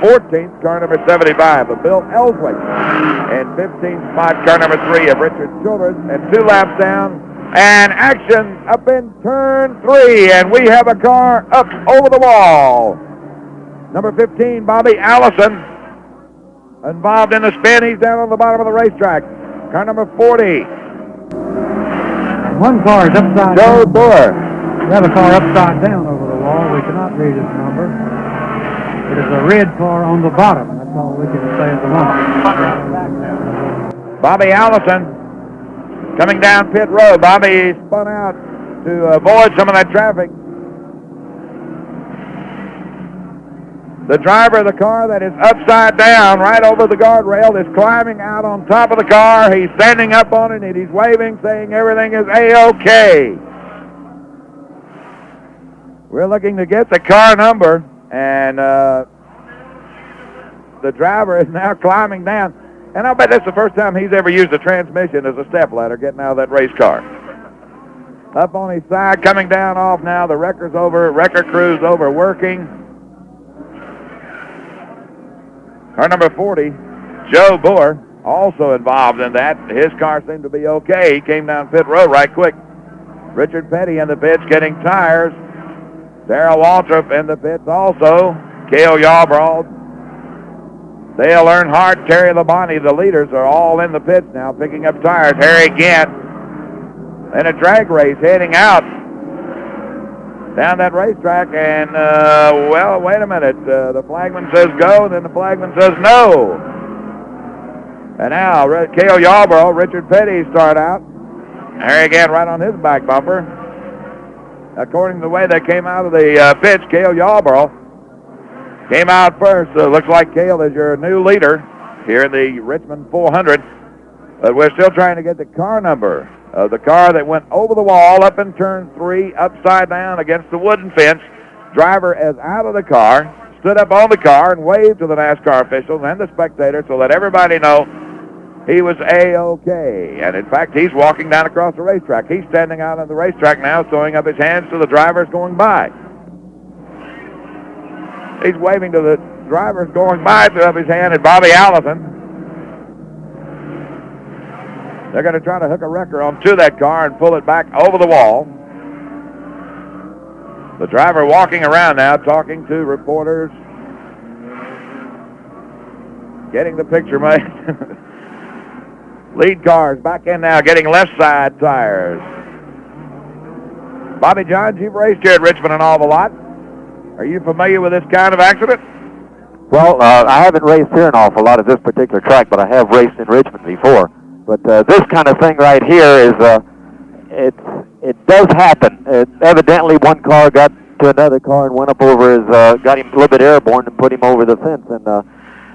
14th, car number 75 of Bill Ellswick. And 15th spot, car number 3 of Richard Childress. And 2 laps down. And action up in turn 3. And we have a car up over the wall. Number 15, Bobby Allison, involved in the spin. He's down on the bottom of the racetrack. Car number 40. One car is upside Joe down. Boer. We have a car upside down over the wall. We cannot read its number. It is a red car on the bottom. That's all we can say at the moment. Bobby Allison coming down pit road. Bobby spun out to avoid some of that traffic. The driver of the car that is upside down right over the guardrail is climbing out on top of the car. He's standing up on it and he's waving, saying everything is A-OK. We're looking to get the car number, and the driver is now climbing down. And I'll bet that's the first time he's ever used a transmission as a stepladder getting out of that race car. Up on his side, coming down off now. The wrecker's over, wrecker crew's over working. Car number 40, Joe Boer, also involved in that. His car seemed to be okay. He came down pit road right quick. Richard Petty in the pits getting tires. Darrell Waltrip in the pits also. Cale Yarbrough. Dale Earnhardt, Terry Labonte, the leaders, are all in the pits now picking up tires. Harry Gant in a drag race heading out down that racetrack, and, well, wait a minute. The flagman says go, and then the flagman says no. And now, Cale Yarbrough, Richard Petty start out. Harry Gant right on his back bumper. According to the way they came out of the pits, Cale Yarbrough came out first. Looks like Cale is your new leader here in the Richmond 400. But we're still trying to get the car number of the car that went over the wall up in turn 3, upside down against the wooden fence. Driver is out of the car, stood up on the car and waved to the NASCAR officials and the spectators to let everybody know he was A-OK. And in fact, he's walking down across the racetrack. He's standing out on the racetrack now, throwing up his hands to the drivers going by. He's waving to the drivers going by, threw up his hand at Bobby Allison. They're going to try to hook a wrecker onto that car and pull it back over the wall. The driver walking around now, talking to reporters, getting the picture made. Lead cars back in now, getting left side tires. Bobby Johns, you've raced here at Richmond an awful lot. Are you familiar with this kind of accident? Well, I haven't raced here an awful lot at this particular track, but I have raced in Richmond before. But this kind of thing right here is, it does happen. Evidently, one car got to another car and went up over his, got him a little bit airborne and put him over the fence. And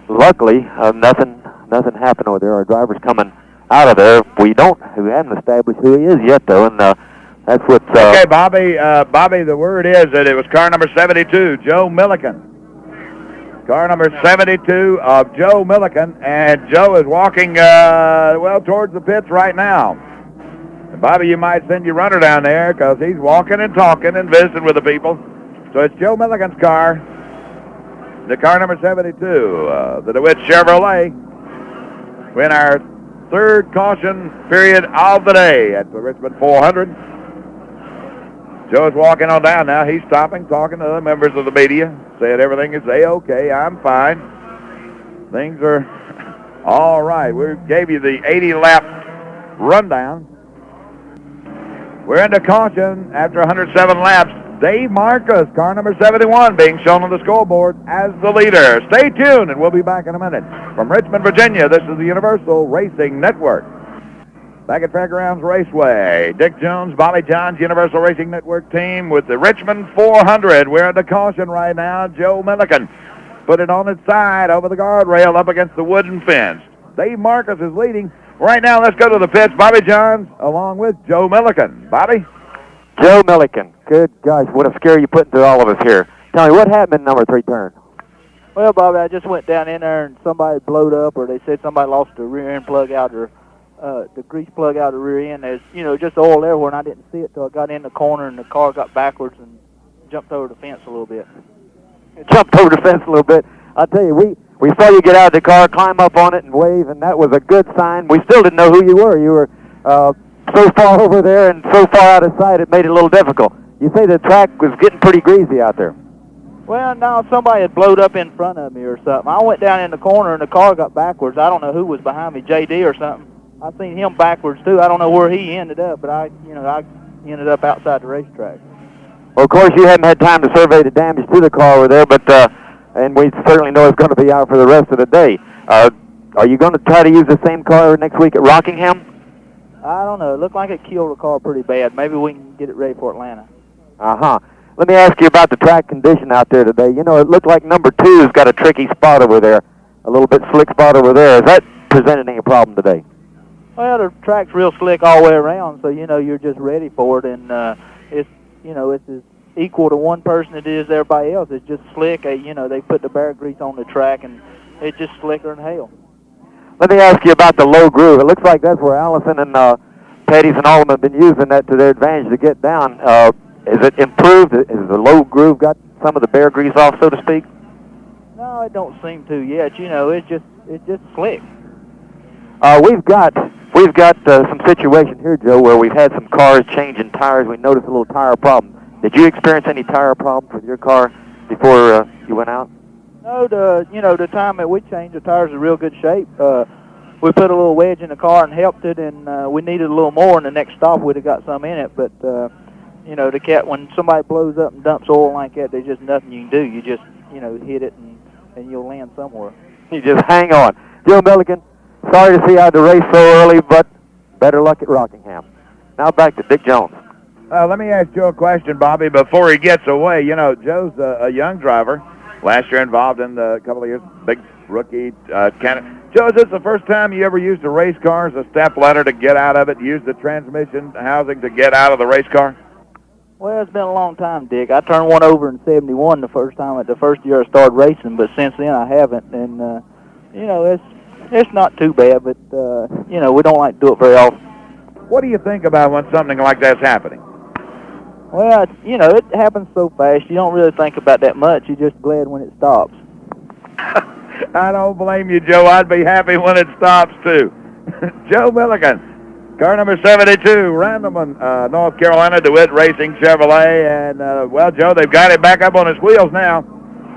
luckily, nothing happened over there. Our driver's coming out of there. We haven't established who he is yet, though, and that's what's... Okay, Bobby, the word is that it was car number 72, Joe Millikan. Car number 72 of Joe Millikan, and Joe is walking, towards the pits right now. And Bobby, you might send your runner down there because he's walking and talking and visiting with the people. So it's Joe Millikan's car, the car number 72, the DeWitt Chevrolet. We're in our third caution period of the day at the Richmond 400. Joe's walking on down now. He's stopping, talking to the members of the media, saying everything is A-OK, I'm fine. Things are all right. We gave you the 80-lap rundown. We're into caution after 107 laps. Dave Marcus, car number 71, being shown on the scoreboard as the leader. Stay tuned, and we'll be back in a minute. From Richmond, Virginia, this is the Universal Racing Network. Back at Fairgrounds Raceway, Dick Jones, Bobby Johns, Universal Racing Network team with the Richmond 400. We're under caution right now. Joe Millikan put it on its side over the guardrail up against the wooden fence. Dave Marcus is leading. Right now, let's go to the pits. Bobby Johns along with Joe Millikan. Bobby? Joe Millikan. Good gosh, what a scare you put into all of us here. Tell me, what happened in number 3 turn? Well, Bobby, I just went down in there and somebody blowed up, or they said somebody lost the rear end plug out, or the grease plug out of the rear end. There's, just oil everywhere, and I didn't see it till I got in the corner, and the car got backwards and jumped over the fence a little bit. It jumped over the fence a little bit. I'll tell you, we saw you get out of the car, climb up on it, and wave, and that was a good sign. We still didn't know who you were. You were so far over there and so far out of sight, it made it a little difficult. You say the track was getting pretty greasy out there. Well, no, somebody had blowed up in front of me or something. I went down in the corner, and the car got backwards. I don't know who was behind me, JD or something. I seen him backwards, too. I don't know where he ended up, but I ended up outside the racetrack. Well, of course, you haven't had time to survey the damage to the car over there, but and we certainly know it's going to be out for the rest of the day. Are you going to try to use the same car next week at Rockingham? I don't know. It looked like it killed the car pretty bad. Maybe we can get it ready for Atlanta. Uh-huh. Let me ask you about the track condition out there today. You know, it looked like number 2's got a tricky spot over there, a little bit slick spot over there. Is that presenting any problem today? Well, the track's real slick all the way around, so, you're just ready for it, and it's as equal to one person as it is everybody else. It's just slick. They put the bear grease on the track, and it's just slicker than hell. Let me ask you about the low groove. It looks like that's where Allison and Petty's and all of them have been using that to their advantage to get down. Is it improved? Has the low groove got some of the bear grease off, so to speak? No, it don't seem to yet. It's just slick. We've got some situation here, Joe, where we've had some cars changing tires. We noticed a little tire problem. Did you experience any tire problems with your car before you went out? No, the time that we changed the tires in real good shape. We put a little wedge in the car and helped it, and we needed a little more. And the next stop we'd have got some in it, but the cat, when somebody blows up and dumps oil like that, there's just nothing you can do. You just hit it and you'll land somewhere. You just hang on. Joe Millikan, sorry to see you had to race so early, but better luck at Rockingham. Now back to Dick Jones. Let me ask Joe a question, Bobby, before he gets away. Joe's a young driver. Last year involved in a couple of years, big rookie. Joe, is this the first time you ever used a race car as a step ladder to get out of it, use the transmission housing to get out of the race car? Well, it's been a long time, Dick. I turned one over in '71 the first year I started racing, but since then I haven't. And, it's not too bad, but, we don't like to do it very often. What do you think about when something like that's happening? Well, it happens so fast, you don't really think about that much. You're just glad when it stops. I don't blame you, Joe. I'd be happy when it stops, too. Joe Millikan, car number 72, Randleman, North Carolina, DeWitt Racing Chevrolet. And, Joe, they've got it back up on its wheels now,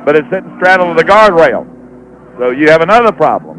but it's sitting straddled to the guardrail. So you have another problem.